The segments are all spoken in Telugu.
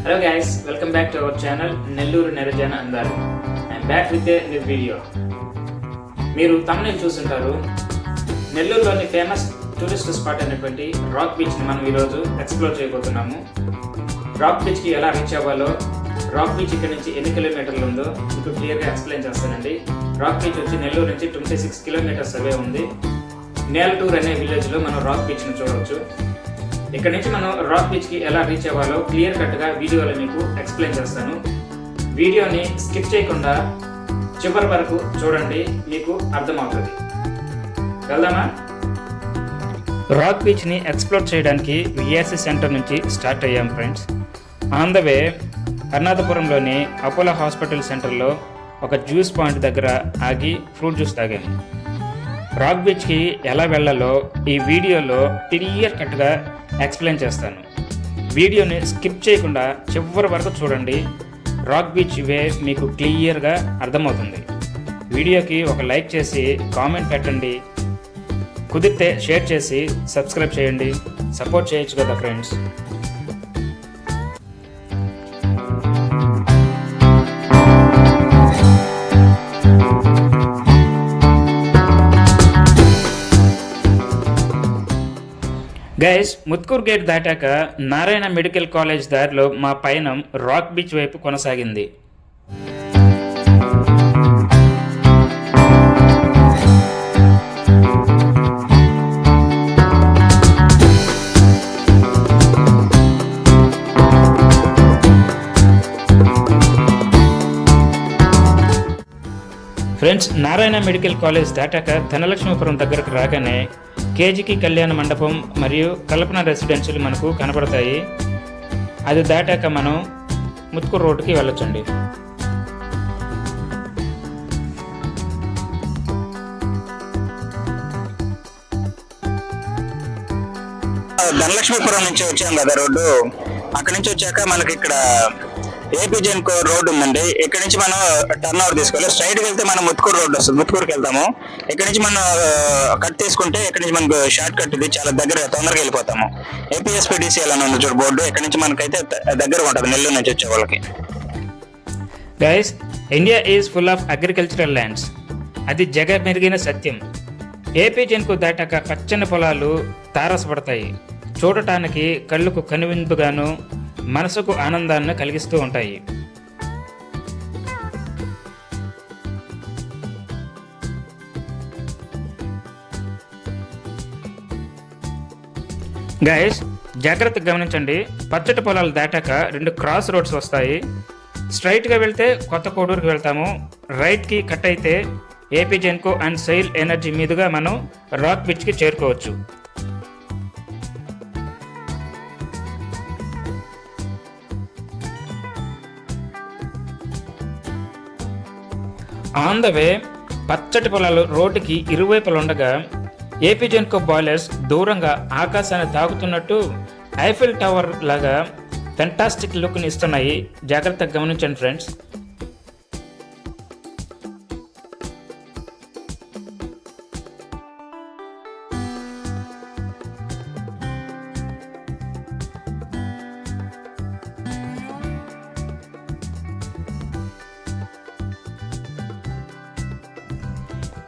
Hello guys, welcome back to our channel Nelluru Nerajana Andaru. I am back with a new video. మీరు thumbnail చూస్తుంటారు. నెల్లూరులోని ఫేమస్ టూరిస్ట్ స్పాట్ అయినటువంటి రాక్ బీచ్ ని మనం ఈరోజు ఎక్స్ప్లోర్ చేయబోతున్నాము. రాక్ బీచ్ కి ఎలా రీచ్ అవ్వాలో, రాక్ బీచ్ ఇక్కడ నుంచి ఎన్ని కిలోమీటర్లు ఉందో మీకు క్లియర్గా ఎక్స్ప్లెయిన్ చేస్తానండి. రాక్ బీచ్ వచ్చి నెల్లూరు నుంచి 26 కిలోమీటర్స్ అవే ఉంది. నేలటూర్ అనే విలేజ్లో మనం రాక్ బీచ్ని చూడవచ్చు. ఇక్కడ నుంచి మనం రాక్ బీచ్కి ఎలా రీచ్ అవ్వాలో క్లియర్ కట్గా వీడియోలో మీకు ఎక్స్ప్లెయిన్ చేస్తాను. వీడియోని స్కిప్ చేయకుండా చివరి వరకు చూడండి, మీకు అర్థమవుతుంది. వెళ్దామా? రాక్ బీచ్ని ఎక్స్ప్లోర్ చేయడానికి విఆర్సి సెంటర్ నుంచి స్టార్ట్ అయ్యాం ఫ్రెండ్స్. ఆన్ ద వే అరుణాధపురంలోని అపోలో హాస్పిటల్ సెంటర్లో ఒక జ్యూస్ పాయింట్ దగ్గర ఆగి ఫ్రూట్ జ్యూస్ తాగాను. రాక్ బీచ్కి ఎలా వెళ్ళాలో ఈ వీడియోలో క్లియర్ కట్గా ఎక్స్ప్లెయిన్ చేస్తాను. వీడియోని స్కిప్ చేయకుండా చివరి వరకు చూడండి. రాక్ బీచ్ వే మీకు క్లియర్గా అర్థమవుతుంది. వీడియోకి ఒక లైక్ చేసి కామెంట్ పెట్టండి, కుదిరితే షేర్ చేసి సబ్స్క్రైబ్ చేయండి. సపోర్ట్ చేయొచ్చు కదా ఫ్రెండ్స్. గైస్, ముత్కూర్ గేట్ దాటాక నారాయణ మెడికల్ కాలేజ్ దారిలో మా పయనం రాక్ బీచ్ వైపు కొనసాగింది. ఫ్రెండ్స్, నారాయణ మెడికల్ కాలేజ్ దాటాక ధనలక్ష్మీపురం దగ్గరకు రాగానే కేజీకి కళ్యాణ మండపం మరియు కల్పన రెసిడెన్షియల్ మనకు కనపడతాయి. అది దాటాక మనం ముత్కూరు రోడ్డుకి వెళ్ళొచ్చండి. ధనలక్ష్మీపురం నుంచి వచ్చాం కదా రోడ్డు. అక్కడి నుంచి వచ్చాక మనకి ఇక్కడ ఏపీ జెన్కో రోడ్ ఉందండి. ఇక్కడ నుంచి మనం టర్న్ ఓవర్ తీసుకోవాలి. స్ట్రైట్కి వెళ్తే మనం ముత్కూరు రోడ్ వస్తుంది, ముత్కూరుకి వెళ్తాము. ఇక్కడ నుంచి మనం కట్ తీసుకుంటే ఇక్కడ నుంచి మనకు షార్ట్ కట్ ఇది చాలా దగ్గర, తొందరగా వెళ్ళిపోతాము. ఏపీఎస్పీడీసీఎల్ అని ఉంది చూడు బోర్డు, ఇక్కడ నుంచి మనకైతే దగ్గరగా ఉంటుంది నెల్లూరు నుంచి వచ్చే వాళ్ళకి. Guys, India is full of agricultural lands. అది జగమెరిగిన సత్యం. ఏపీ జెన్కు దాటాక పచ్చని పొలాలు తారసపడతాయి. చూడటానికి కళ్ళకు కనువిందుగాను, మనసుకు ఆనందాన్ని కలిగిస్తూ ఉంటాయి. గైస్, జాగ్రత్తగా గమనించండి. పచ్చటి పొలాలు దాటాక 2 క్రాస్ రోడ్స్ వస్తాయి. స్ట్రైట్గా వెళ్తే కొత్త కోడూరుకి వెళ్తాము. రైట్కి కట్ అయితే AP Genco and SAIL energy మీదుగా మనం రాక్ బీచ్కి చేరుకోవచ్చు. ఆన్ ద వే పచ్చటి పొలాలు రోడ్డుకి ఇరువైపులు ఉండగా ఏపీ జెన్కో బాయిలర్స్ దూరంగా ఆకాశాన్ని తాకుతున్నట్టు ఐఫిల్ టవర్ లాగా ఫెంటాస్టిక్ లుక్ని ఇస్తున్నాయి. జాగ్రత్తగా గమనించండి ఫ్రెండ్స్.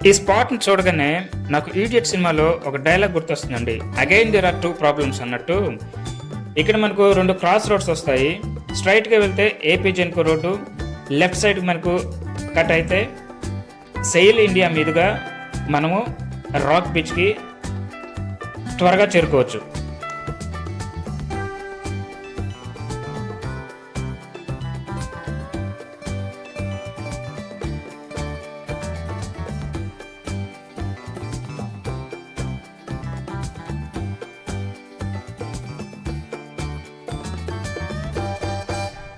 ఈ స్పాట్ని చూడగానే నాకు ఈడియట్ సినిమాలో ఒక డైలాగ్ గుర్తొస్తుందండి. అగైన్ దేర్ ఆర్ 2 ప్రాబ్లమ్స్ అన్నట్టు. ఇక్కడ మనకు 2 క్రాస్ రోడ్స్ వస్తాయి. స్ట్రైట్గా వెళ్తే AP Genco road, left side మనకు కట్ అయితే సెయిల్ ఇండియా మీదుగా మనము రాక్ బీచ్కి త్వరగా చేరుకోవచ్చు.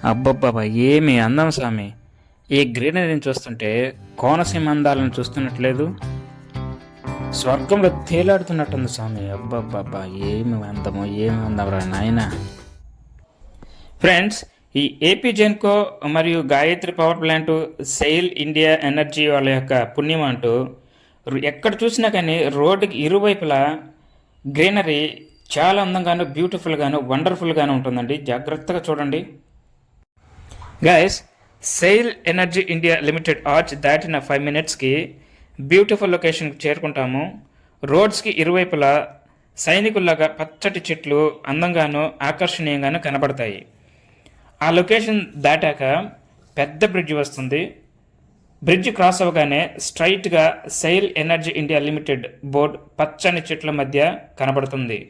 అబ్బబ్బబ్బా, ఏమి అందం స్వామి! ఈ గ్రీనరీని చూస్తుంటే కోనసీమ అందాలను చూస్తున్నట్లేదు, స్వర్గంలో తేలాడుతున్నట్టుంది స్వామి. అబ్బబ్బబ్బా, ఏమి అందమో, ఏమి అందమరా నాయన. ఫ్రెండ్స్, ఈ ఏపీ జెన్కో మరియు Gayatri power plant, SAIL India energy వాళ్ళ యొక్క పుణ్యం అంటూ ఎక్కడ చూసినా కానీ రోడ్డుకి ఇరువైపులా గ్రీనరీ చాలా అందంగాను, బ్యూటిఫుల్గాను, వండర్ఫుల్గాను ఉంటుందండి. జాగ్రత్తగా చూడండి. Guys, SAIL energy India limited arch దాటిన 5 minutesకి బ్యూటిఫుల్ లొకేషన్కి చేరుకుంటాము. రోడ్స్కి ఇరువైపులా సైనికుల్లాగా పచ్చటి చెట్లు అందంగాను ఆకర్షణీయంగాను కనబడతాయి. ఆ లొకేషన్ దాటాక పెద్ద బ్రిడ్జ్ వస్తుంది. బ్రిడ్జ్ క్రాస్ అవ్వగానే స్ట్రైట్గా SAIL energy India limited board పచ్చని చెట్ల మధ్య కనబడుతుంది.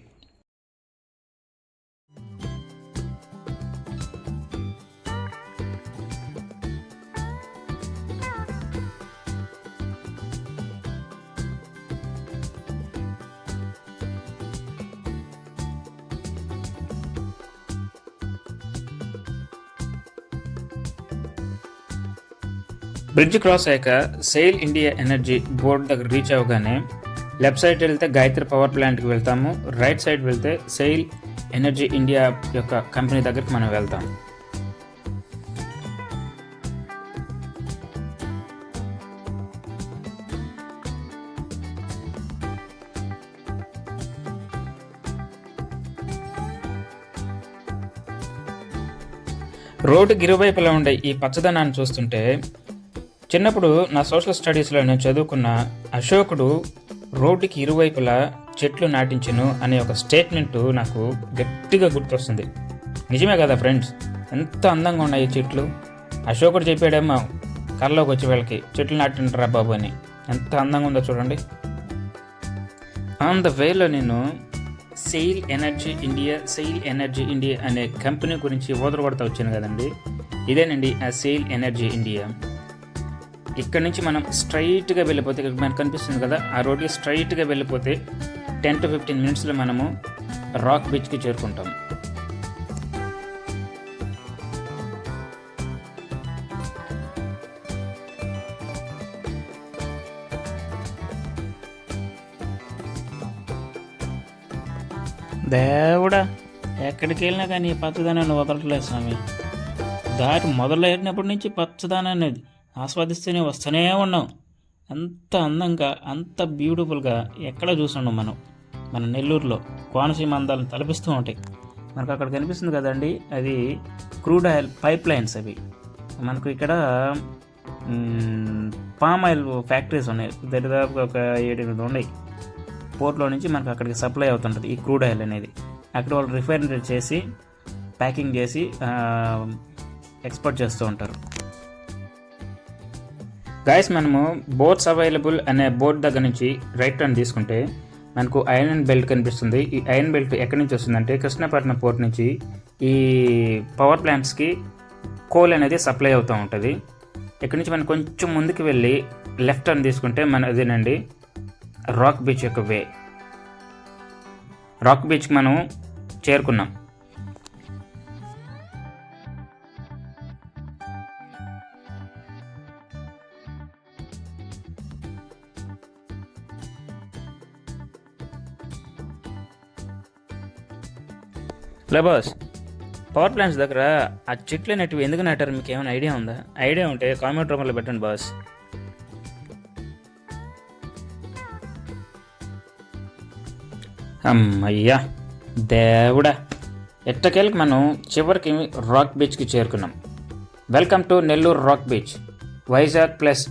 బ్రిడ్జ్ క్రాస్ అయ్యాక సెయిల్ ఇండియా ఎనర్జీ బోర్డ్ దగ్గర రీచ్ అవ్వగానే లెఫ్ట్ సైడ్ వెళ్తే గాయత్రి పవర్ ప్లాంట్కి వెళ్తాము. రైట్ సైడ్ వెళ్తే సెయిల్ ఎనర్జీ ఇండియా యొక్క కంపెనీ దగ్గరికి మనం వెళ్తాం. రోడ్డుకి ఇరువైపులా ఉండే ఈ పచ్చదనాన్ని చూస్తుంటే చిన్నప్పుడు నా సోషల్ స్టడీస్లో నేను చదువుకున్న అశోకుడు రోడ్డుకి ఇరువైపులా చెట్లు నాటించను అనే ఒక స్టేట్మెంట్ నాకు గట్టిగా గుర్తొస్తుంది. నిజమే కదా ఫ్రెండ్స్, ఎంత అందంగా ఉన్నాయి ఈ చెట్లు. అశోకుడు చెప్పాడేమో కళ్ళలోకి వచ్చే వాళ్ళకి చెట్లు నాటింటారా బాబు అని. ఎంత అందంగా ఉందో చూడండి. ఆన్ ద వేలో నేను సెయిల్ ఎనర్జీ ఇండియా అనే కంపెనీ గురించి ఓదరగొడతా వచ్చాను కదండి. ఇదేనండి ఆ సెయిల్ ఎనర్జీ ఇండియా. ఇక్కడ నుంచి మనం స్ట్రైట్గా వెళ్ళిపోతే, ఇక్కడ మనకు కనిపిస్తుంది కదా ఆ రోడ్కి స్ట్రైట్గా వెళ్ళిపోతే 10 to 15 minutesలో మనము రాక్ బీచ్కి చేరుకుంటాం. దేవుడా, ఎక్కడికి వెళ్ళినా కానీ ఈ పచ్చదనాన్ని వదలట్లేదు స్వామి. దాటి మొదలైనప్పటి నుంచి పచ్చదనాన్ని ఆస్వాదిస్తూనే వస్తూనే ఉన్నాం. అంత అందంగా, అంత బ్యూటిఫుల్గా ఎక్కడ చూస్తున్నాం మనం. మన నెల్లూరులో కోనసీమ అందాలను తలపిస్తూ ఉంటాయి. మనకు అక్కడ కనిపిస్తుంది కదండి, అది క్రూడ్ ఆయిల్ పైప్ లైన్స్. అవి మనకు ఇక్కడ పామ్ ఆయిల్ ఫ్యాక్టరీస్ ఉన్నాయి, దరిదాపుగా ఒక 7-8 ఉన్నాయి. పోర్ట్లో నుంచి మనకు అక్కడికి సప్లై అవుతుంటుంది ఈ క్రూడ్ ఆయిల్ అనేది. అక్కడ వాళ్ళు రిఫైనరీ చేసి ప్యాకింగ్ చేసి ఎక్స్పోర్ట్ చేస్తూ ఉంటారు. గైస్, మనము బోట్స్ అవైలబుల్ అనే బోర్డ్ దగ్గర నుంచి రైట్ టర్న్ తీసుకుంటే మనకు ఐరన్ బెల్ట్ కనిపిస్తుంది. ఈ ఐరన్ బెల్ట్ ఎక్కడి నుంచి వస్తుందంటే కృష్ణపట్నం పోర్ట్ నుంచి ఈ పవర్ ప్లాంట్స్కి కోల్ అనేది సప్లై అవుతూ ఉంటుంది. ఇక్కడ నుంచి మనం కొంచెం ముందుకు వెళ్ళి లెఫ్ట్ టర్న్ తీసుకుంటే మన అదేనండి రాక్ బీచ్ యొక్క వే. రాక్ బీచ్కి మనం చేరుకున్నాం. బాస్, పవర్ ప్లాంట్స్ దగ్గర ఆ చెట్లు అనేటివి ఎందుకు నాటారు మీకు ఏమైనా ఐడియా ఉందా? ఐడియా ఉంటే కామెంట్ రూపంలో పెట్టండి బాస్. అమ్మయ్యా దేవుడా, ఎట్టకేళ్ళకి మనం చివరికి రాక్ బీచ్కి చేరుకున్నాం. Welcome to Nellore rock beach. Vizag plus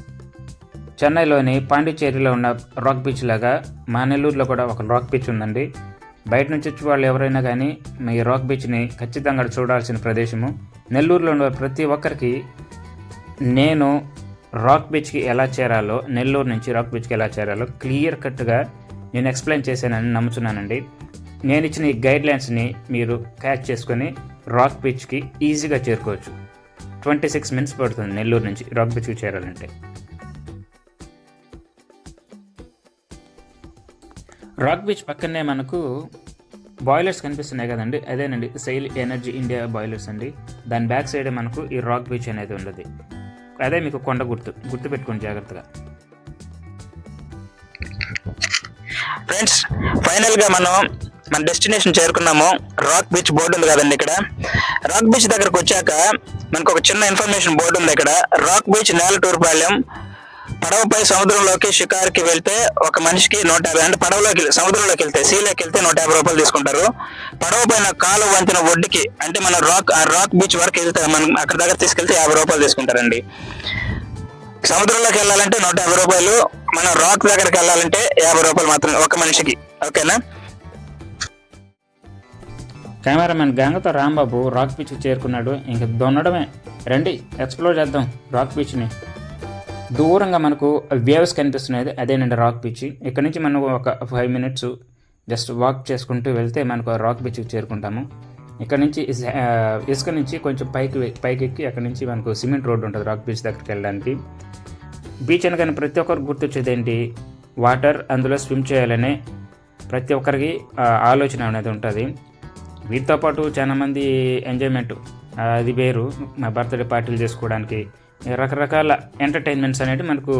చెన్నైలోని పాండిచ్చేరిలో ఉన్న రాక్ బీచ్ లాగా మా నెల్లూరులో కూడా ఒక రాక్ బీచ్ ఉందండి. బయట నుంచి వచ్చి వాళ్ళు ఎవరైనా కానీ ఈ రాక్ బీచ్ని ఖచ్చితంగా చూడాల్సిన ప్రదేశము. నెల్లూరులో ఉన్న ప్రతి ఒక్కరికి నేను రాక్ బీచ్కి ఎలా చేరాలో, నెల్లూరు నుంచి రాక్ బీచ్కి ఎలా చేరాలో క్లియర్ కట్గా నేను ఎక్స్ప్లెయిన్ చేశానని నమ్ముతున్నానండి. నేను ఇచ్చిన ఈ గైడ్లైన్స్ని మీరు క్యాచ్ చేసుకొని రాక్ బీచ్కి ఈజీగా చేరుకోవచ్చు. 26 minutes పడుతుంది నెల్లూరు నుంచి రాక్ బీచ్కి చేరాలంటే. రాక్ బీచ్ పక్కనే మనకు బాయిలర్స్ కనిపిస్తున్నాయి కదండి, అదేనండి సెయిల్ ఎనర్జీ ఇండియా బాయిలర్స్ అండి. దాని బ్యాక్ సైడే మనకు ఈ రాక్ బీచ్ అనేది ఉండదు. అదే మీకు కొండ గుర్తు పెట్టుకోండి జాగ్రత్తగా. ఫ్రెండ్స్, ఫైనల్గా మనం మన డెస్టినేషన్ చేరుకున్నాము. రాక్ బీచ్ బోర్డు ఉంది కదండి. ఇక్కడ రాక్ బీచ్ దగ్గరకు వచ్చాక మనకు ఒక చిన్న ఇన్ఫర్మేషన్ బోర్డు ఉంది. ఇక్కడ రాక్ బీచ్ నేలటూరుపాలెం పడవపై సముద్రంలోకి షికార్కి వెళ్తే ఒక మనిషికి 150, అంటే పడవలోకి సముద్రంలోకి వెళ్తే సీలోకి వెళ్తే 150 రూపాయలు తీసుకుంటారు. పడవ పైన కాలు వంతెన ఒడ్డుకి అంటే మన రాక్ బీచ్ వరకు వెళ్తే మనం అక్కడ దగ్గర తీసుకెళ్తే 50 రూపాయలు తీసుకుంటారండి. సముద్రంలోకి వెళ్ళాలంటే 150 రూపాయలు, మనం రాక్ దగ్గరికి వెళ్ళాలంటే 50 రూపాయలు మాత్రమే ఒక మనిషికి. ఓకేనా? కెమెరామెన్ గంగతో రాంబాబు రాక్ బీచ్కి చేరుకున్నాడు. ఇంక దొన్నడమే. రండి ఎక్స్ప్లోర్ చేద్దాం రాక్ బీచ్ని. దూరంగా మనకు వేవ్స్ కనిపిస్తున్నాయి, అదేనండి రాక్ బీచ్. ఇక్కడ నుంచి మనం ఒక 5 minutes జస్ట్ వాక్ చేసుకుంటూ వెళ్తే మనకు రాక్ బీచ్కి చేరుకుంటాము. ఇక్కడ నుంచి ఇసుక నుంచి కొంచెం పైకి ఎక్కి అక్కడ నుంచి మనకు సిమెంట్ రోడ్డు ఉంటుంది రాక్ బీచ్ దగ్గరికి వెళ్ళడానికి. బీచ్ అనగానే ప్రతి ఒక్కరికి గుర్తొచ్చేది ఏంటి? వాటర్, అందులో స్విమ్ చేయాలనే ప్రతి ఒక్కరికి ఆలోచన అనేది ఉంటుంది. వీటితో పాటు చాలామంది ఎంజాయ్మెంట్ అది వేరు, మా బర్త్డే పార్టీలు చేసుకోవడానికి రకరకాల ఎంటర్టైన్మెంట్స్ అనేవి మనకు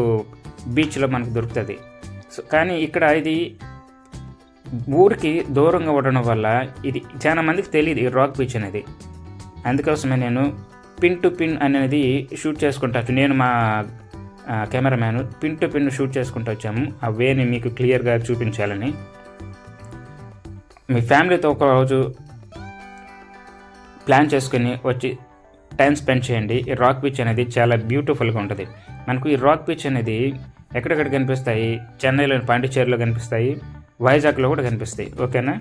బీచ్లో మనకు దొరుకుతుంది. సో కానీ ఇక్కడ ఇది ఊరికి దూరంగా ఉండడం వల్ల ఇది చాలా మందికి తెలియదు ఈ రాక్ బీచ్ అనేది. అందుకోసమే నేను పిన్ టు పిన్ అనేది షూట్ చేసుకుంటా. నేను మా cameraman pin to pin shoot చేసుకుంటూ వచ్చాము. ఆ వేని మీకు క్లియర్గా చూపించాలని. మీ ఫ్యామిలీతో ఒకరోజు ప్లాన్ చేసుకుని వచ్చి టైం స్పెండ్ చేయండి. ఈ రాక్ బీచ్ అనేది చాలా బ్యూటిఫుల్గా ఉంటుంది. మనకు ఈ రాక్ బీచ్ అనేది ఎక్కడెక్కడ కనిపిస్తాయి? చెన్నైలో, పాండిచేరిలో కనిపిస్తాయి, వైజాగ్లో కూడా కనిపిస్తాయి. ఓకేనా?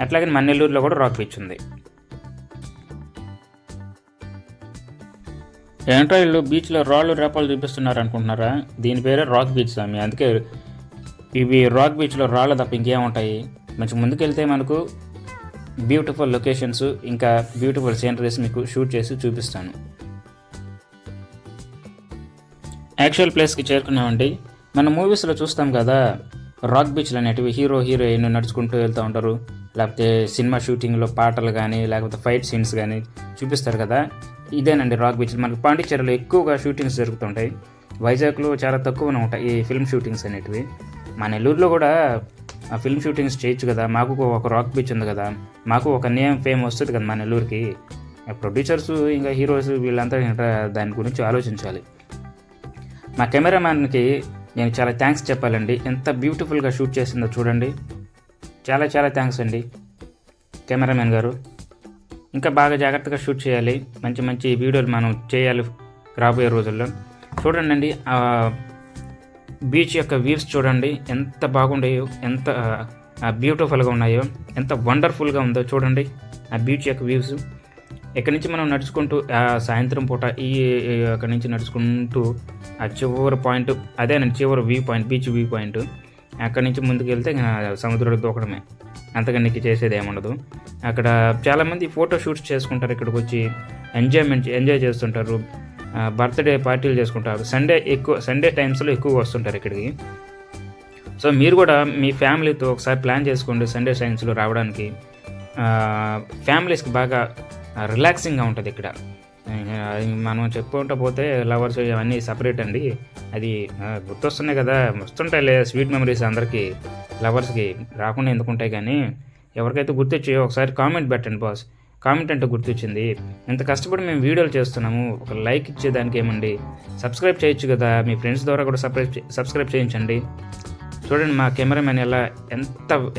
అట్లాగే మన నెల్లూరులో కూడా రాక్ బీచ్ ఉంది. ఏంటో వీళ్ళు బీచ్లో రాళ్ళు రేపాలు చూపిస్తున్నారు అనుకుంటున్నారా? దీని పేరే రాక్ బీచ్ స్వామి. అందుకే ఇవి రాక్ బీచ్లో రాళ్ళు తప్ప ఇంకేముంటాయి? మంచి ముందుకెళ్తే మనకు బ్యూటిఫుల్ లొకేషన్స్ ఇంకా బ్యూటిఫుల్ సీనరీస్ మీకు షూట్ చేసి చూపిస్తాను. యాక్చువల్ ప్లేస్కి చేరుకున్నామండి. మన మూవీస్లో చూస్తాం కదా రాక్ బీచ్లు అనేటివి హీరో హీరోయిన్ నడుచుకుంటూ వెళ్తూ ఉంటారు, లేకపోతే సినిమా షూటింగ్లో పాటలు కానీ లేకపోతే ఫైట్ సీన్స్ కానీ చూపిస్తారు కదా. ఇదేనండి రాక్ బీచ్. మనకు పాండిచేరిలో ఎక్కువగా షూటింగ్స్ జరుగుతుంటాయి, వైజాగ్లో చాలా తక్కువనే ఉంటాయి ఈ ఫిల్మ్ షూటింగ్స్ అనేటివి. మా నెల్లూరులో కూడా ఆ ఫిల్మ్ షూటింగ్స్ చేయొచ్చు కదా, మాకు ఒక రాక్ బీచ్ ఉంది కదా, మాకు ఒక నేమ్ ఫేమ్ వస్తుంది కదా మా నెల్లూరుకి. ప్రొడ్యూసర్స్ ఇంకా హీరోస్ వీళ్ళంతా దాని గురించి ఆలోచించాలి. మా కెమెరామ్యాన్కి నేను చాలా థ్యాంక్స్ చెప్పాలండి. ఎంత బ్యూటిఫుల్గా షూట్ చేసిందో చూడండి. చాలా చాలా థ్యాంక్స్ అండి కెమెరామ్యాన్ గారు. ఇంకా బాగా జాగ్రత్తగా షూట్ చేయాలి, మంచి మంచి వీడియోలు మనం చేయాలి రాబోయే రోజుల్లో. చూడండి బీచ్ యొక్క వ్యూస్ చూడండి ఎంత బాగుండాయో, ఎంత బ్యూటిఫుల్గా ఉన్నాయో, ఎంత వండర్ఫుల్గా ఉందో చూడండి ఆ బీచ్ యొక్క వ్యూస్. ఎక్కడి నుంచి మనం నడుచుకుంటూ సాయంత్రం పూట అక్కడి నుంచి నడుచుకుంటూ ఆ చివరి పాయింట్ అదేనండి, చివరి view point, beach view point. అక్కడి నుంచి ముందుకు వెళ్తే సముద్రంలో దూకడమే, అంతగా నీకు చేసేది ఏముండదు. అక్కడ చాలామంది ఫోటో షూట్స్ చేసుకుంటారు, ఇక్కడికి వచ్చి ఎంజాయ్ చేస్తుంటారు, బర్త్డే పార్టీలు చేసుకుంటారు. సండే టైమ్స్లో ఎక్కువ వస్తుంటారు ఇక్కడికి. సో మీరు కూడా మీ ఫ్యామిలీతో ఒకసారి ప్లాన్ చేసుకోండి సండే టైమ్స్లో రావడానికి. ఫ్యామిలీస్కి బాగా రిలాక్సింగ్గా ఉంటుంది ఇక్కడ. మనం చెప్పుకుంటూ పోతే లవర్స్ అవన్నీ సపరేట్ అండి, అది గుర్తొస్తున్నాయి కదా, వస్తుంటాయి స్వీట్ మెమరీస్ అందరికీ. లవర్స్కి రాకుండా ఎందుకుంటాయి, కానీ ఎవరికైతే గుర్తొచ్చాయో ఒకసారి కామెంట్ పెట్టండి బాస్. కామెంట్ అంటే గుర్తొచ్చింది, ఇంత కష్టపడి మేము వీడియోలు చేస్తున్నాము, ఒక లైక్ ఇచ్చేదానికి ఏమండి, సబ్స్క్రైబ్ చేయొచ్చు కదా, మీ ఫ్రెండ్స్ ద్వారా కూడా సబ్స్క్రైబ్ చేయించండి. చూడండి మా కెమెరామెన్ ఎలా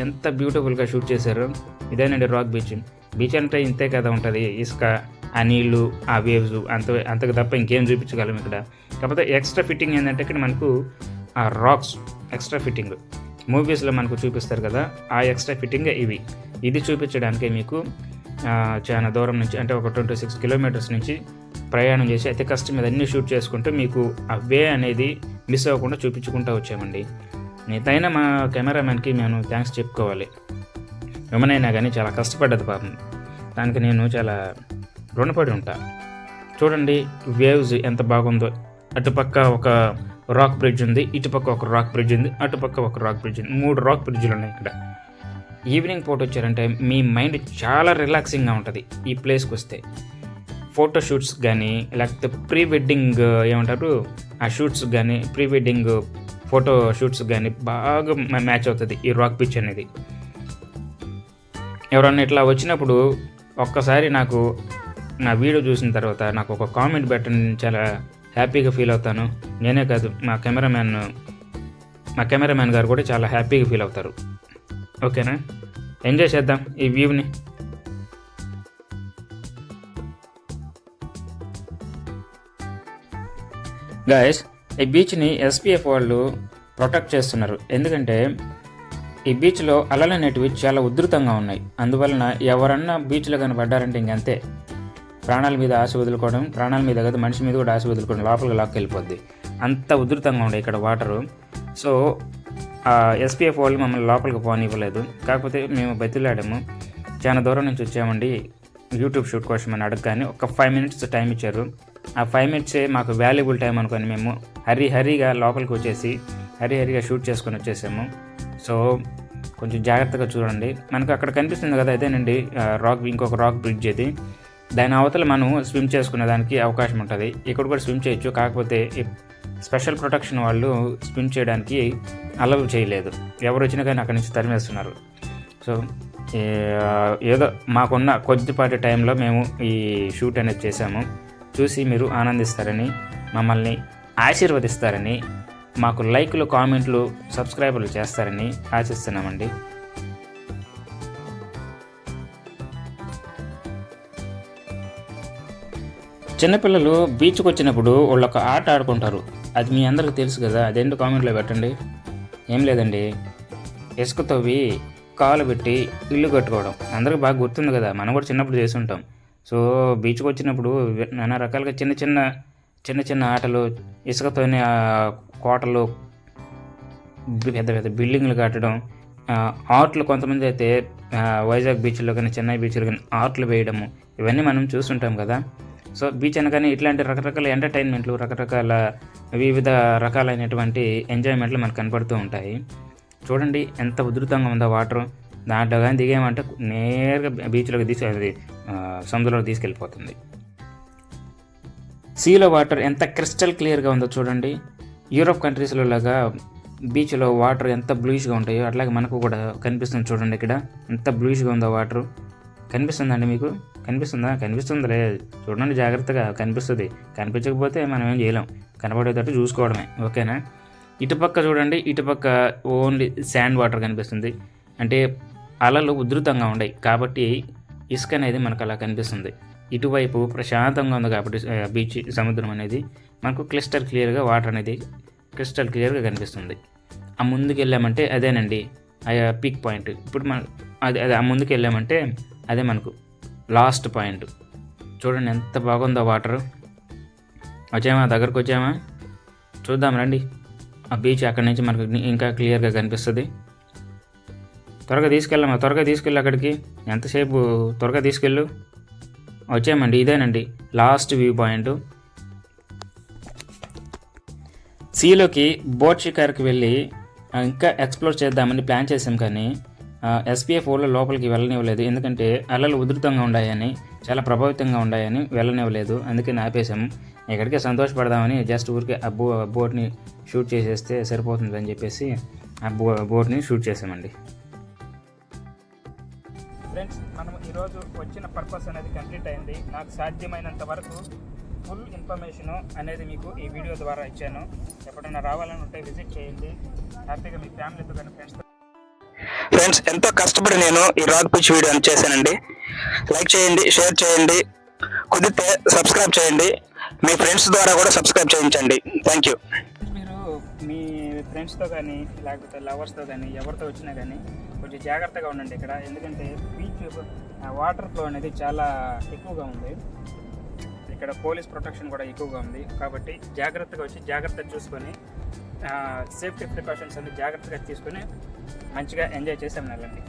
ఎంత బ్యూటిఫుల్గా షూట్ చేశారు. ఇదేనండి రాక్ బీచ్. బీచ్ అంటే ఇంతే కదా ఉంటుంది, ఇసుక, ఆ నీళ్లు, ఆ వేవ్స్, అంతకు తప్ప ఇంకేం చూపించగలం ఇక్కడ. కాకపోతే ఎక్స్ట్రా ఫిట్టింగ్ ఏంటంటే ఇక్కడ మనకు ఆ రాక్స్ ఎక్స్ట్రా ఫిట్టింగ్ మూవీస్లో మనకు చూపిస్తారు కదా, ఆ ఎక్స్ట్రా ఫిట్టింగ్ ఇది చూపించడానికే మీకు చాలా దూరం నుంచి, అంటే ఒక 26 kilometers నుంచి ప్రయాణం చేసి అతి కష్టం మీద అన్నీ షూట్ చేసుకుంటూ మీకు ఆ వే అనేది మిస్ అవ్వకుండా చూపించుకుంటూ వచ్చామండి. నేనైనా మా కెమెరామెన్కి నేను థ్యాంక్స్ చెప్పుకోవాలి. ఏమైనా కానీ చాలా కష్టపడ్డది పాపం, దానికి నేను చాలా రుణపడి ఉంటా. చూడండి వేవ్స్ ఎంత బాగుందో. అటుపక్క ఒక రాక్ బ్రిడ్జ్ ఉంది, ఇటుపక్క ఒక రాక్ బ్రిడ్జ్ ఉంది, అటుపక్క ఒక రాక్ బ్రిడ్జ్ ఉంది. 3 రాక్ బ్రిడ్జ్లు ఉన్నాయి ఇక్కడ. ఈవినింగ్ పూట వచ్చారంటే మీ మైండ్ చాలా రిలాక్సింగ్గా ఉంటుంది ఈ ప్లేస్కి వస్తే. ఫోటో షూట్స్ కానీ లేకపోతే ప్రీ వెడ్డింగ్ ఏమంటారు ఆ షూట్స్ కానీ, ప్రీ వెడ్డింగ్ ఫోటో షూట్స్ కానీ బాగా మ్యాచ్ అవుతుంది ఈ రాక్ బీచ్ అనేది. ఎవరన్నా ఇట్లా వచ్చినప్పుడు ఒక్కసారి నాకు నా వీడియో చూసిన తర్వాత నాకు ఒక కామెంట్ పెట్టండి, చాలా హ్యాపీగా ఫీల్ అవుతాను. నేనే కాదు మా కెమెరామ్యాన్ గారు కూడా చాలా హ్యాపీగా ఫీల్ అవుతారు. ఓకేనా, ఎంజాయ్ చేద్దాం ఈ వ్యూని. గాయస్, ఈ బీచ్ని ఎస్పీఎఫ్ వాళ్ళు ప్రొటెక్ట్ చేస్తున్నారు. ఎందుకంటే ఈ బీచ్లో అలలు అనేటివి చాలా ఉధృతంగా ఉన్నాయి. అందువలన ఎవరన్నా బీచ్లో కానీ పడ్డారంటే ఇంకంతే, ప్రాణాల మీద ఆశ వదులుకోవడం, ప్రాణాల మీద కదా మనిషి మీద కూడా ఆశ వదులుకోవడం, లోపలికి లాక్కెళ్ళిపోద్ది. అంత ఉధృతంగా ఉండే ఇక్కడ వాటరు. సో ఎస్పీఎఫ్ వాళ్ళు మమ్మల్ని లోపలికి పోనివ్వలేదు. కాకపోతే మేము బతిలాడాము, చాలా దూరం నుంచి వచ్చామండి యూట్యూబ్ షూట్ కోసం అని అడగగానే ఒక 5 minutes టైం ఇచ్చారు. ఆ 5 minutes మాకు వాల్యుబుల్ టైం అనుకొని మేము హరిగా లోపలికి వచ్చేసి హరిగా షూట్ చేసుకొని వచ్చేసాము. సో కొంచెం జాగ్రత్తగా చూడండి. మనకు అక్కడ కనిపిస్తుంది కదా, అదేనండి ఇంకొక రాక్ బ్రిడ్జ్ ఇది. దాని అవతల మనం స్విమ్ చేసుకునే దానికి అవకాశం ఉంటుంది. ఇక్కడ కూడా స్విమ్ చేయొచ్చు, కాకపోతే స్పెషల్ ప్రొటెక్షన్ వాళ్ళు స్విమ్ చేయడానికి అలౌ చేయలేదు. ఎవరు వచ్చినా కానీ అక్కడి నుంచి తరిమేస్తున్నారు. సో ఏదో మాకున్న కొద్దిపాటి టైంలో మేము ఈ షూట్ అనేది చేశాము. చూసి మీరు ఆనందిస్తారని, మమ్మల్ని ఆశీర్వదిస్తారని, మాకు లైక్లు, కామెంట్లు, సబ్స్క్రైబర్లు చేస్తారని ఆశిస్తున్నామండి. చిన్నపిల్లలు బీచ్కి వచ్చినప్పుడు వాళ్ళు ఒక ఆట ఆడుకుంటారు. అది మీ అందరికీ తెలుసు కదా, అదేంటో కామెంట్లో పెట్టండి. ఏం లేదండి, ఇసుక తవ్వి కాలు పెట్టి ఇల్లు కట్టుకోవడం. అందరికీ బాగా గుర్తుంది కదా, మనం కూడా చిన్నప్పుడు చేసి ఉంటాం. సో బీచ్కి వచ్చినప్పుడు నానా రకాలుగా చిన్న చిన్న ఆటలు, ఇసుకతోనే కోటలు, పెద్ద పెద్ద బిల్డింగ్లు కట్టడం, ఆర్ట్లు, కొంతమంది అయితే వైజాగ్ బీచ్లో కానీ చెన్నై బీచ్లో కానీ ఆర్ట్లు వేయడము, ఇవన్నీ మనం చూస్తుంటాం కదా. సో బీచ్ అనగానే ఇట్లాంటి రకరకాల ఎంటర్టైన్మెంట్లు, వివిధ రకాలైనటువంటి ఎంజాయ్మెంట్లు మనకు కనపడుతూ ఉంటాయి. చూడండి ఎంత ఉధృతంగా ఉందో వాటర్. దాంట్లో కానీ దిగేమంటే నేరుగా బీచ్లోకి సముద్రంలో తీసుకెళ్ళిపోతుంది. సీలో వాటర్ ఎంత క్రిస్టల్ క్లియర్గా ఉందో చూడండి. యూరోప్ కంట్రీస్లో లాగా బీచ్లో వాటర్ ఎంత బ్లూయిష్గా ఉంటాయో అట్లాగే మనకు కూడా కనిపిస్తుంది. చూడండి ఇక్కడ ఎంత బ్లూయిష్గా ఉందో వాటర్. కనిపిస్తుందండి మీకు? కనిపిస్తుందిలే, చూడండి జాగ్రత్తగా కనిపిస్తుంది. కనిపించకపోతే మనం ఏం చేయలేం, కనబడేటట్టు చూసుకోవడమే. ఓకేనా. ఇటుపక్క చూడండి, ఇటుపక్క ఓన్లీ శాండ్ వాటర్ కనిపిస్తుంది. అంటే అలలు ఉధృతంగా ఉన్నాయి కాబట్టి ఇసుక అనేది మనకు అలా కనిపిస్తుంది. ఇటువైపు ప్రశాంతంగా ఉంది కాబట్టి బీచ్, సముద్రం అనేది మనకు వాటర్ అనేది క్రిస్టల్ క్లియర్గా కనిపిస్తుంది. ఆ ముందుకు వెళ్ళామంటే అదేనండి పీక్ పాయింట్. ఇప్పుడు మనం అదే ఆ ముందుకు వెళ్ళామంటే అదే మనకు లాస్ట్ పాయింట్. చూడండి ఎంత బాగుందో వాటర్. దగ్గరకు వచ్చామా, చూద్దాం రండి. ఆ బీచ్ అక్కడి నుంచి మనకు ఇంకా క్లియర్గా కనిపిస్తుంది. త్వరగా తీసుకెళ్ళి అక్కడికి. ఎంతసేపు, త్వరగా తీసుకెళ్ళు. వచ్చామండి, ఇదేనండి లాస్ట్ వ్యూ పాయింట్. సీలోకి బోట్ షికార్కి వెళ్ళి ఇంకా ఎక్స్ప్లోర్ చేద్దామని ప్లాన్ చేసాం, కానీ ఎస్పీఎఫ్ వాళ్ళు లోపలికి వెళ్ళనివ్వలేదు. ఎందుకంటే అలలు ఉధృతంగా ఉన్నాయని, చాలా ప్రభావితంగా ఉన్నాయని వెళ్ళనివ్వలేదు. అందుకని ఆపేసాము. ఇక్కడికే సంతోషపడదామని జస్ట్ ఊరికే ఆ బోట్ని షూట్ చేసేస్తే సరిపోతుంది అని చెప్పేసి ఆ బోట్ని షూట్ చేసామండి. ఫ్రెండ్స్, మనం ఈరోజు వచ్చిన పర్పస్ అనేది కంప్లీట్ అయింది. నాకు సాధ్యమైనంత వరకు ఫుల్ ఇన్ఫర్మేషన్ అనేది మీకు ఈ వీడియో ద్వారా ఇచ్చాను. ఎప్పుడైనా రావాలని ఉంటే విజిట్ చేయండి. హ్యాపీగా మీ ఫ్యామిలీతో కానీ ఫ్రెండ్స్, ఎంతో కష్టపడి నేను ఈ రాక్ పిచ్ వీడియో చేశానండి. లైక్ చేయండి, షేర్ చేయండి, కుదిరితే సబ్స్క్రైబ్ చేయండి. మీ ఫ్రెండ్స్ ద్వారా కూడా సబ్స్క్రైబ్ చేయించండి. Thank you. మీరు మీ ఫ్రెండ్స్తో కానీ లేకపోతే లవర్స్తో కానీ ఎవరితో వచ్చినా కానీ కొంచెం జాగ్రత్తగా ఉండండి ఇక్కడ. ఎందుకంటే బీచ్ వాటర్ ఫ్లో అనేది చాలా ఎక్కువగా ఉంది. ఇక్కడ పోలీస్ ప్రొటెక్షన్ కూడా ఎక్కువగా ఉంది. కాబట్టి జాగ్రత్తగా వచ్చి జాగ్రత్తగా చూసుకొని సేఫ్టీ ప్రికాషన్స్ అన్ని జాగ్రత్తగా తీసుకొని మంచిగా ఎంజాయ్ చేసాం వెళ్ళండి.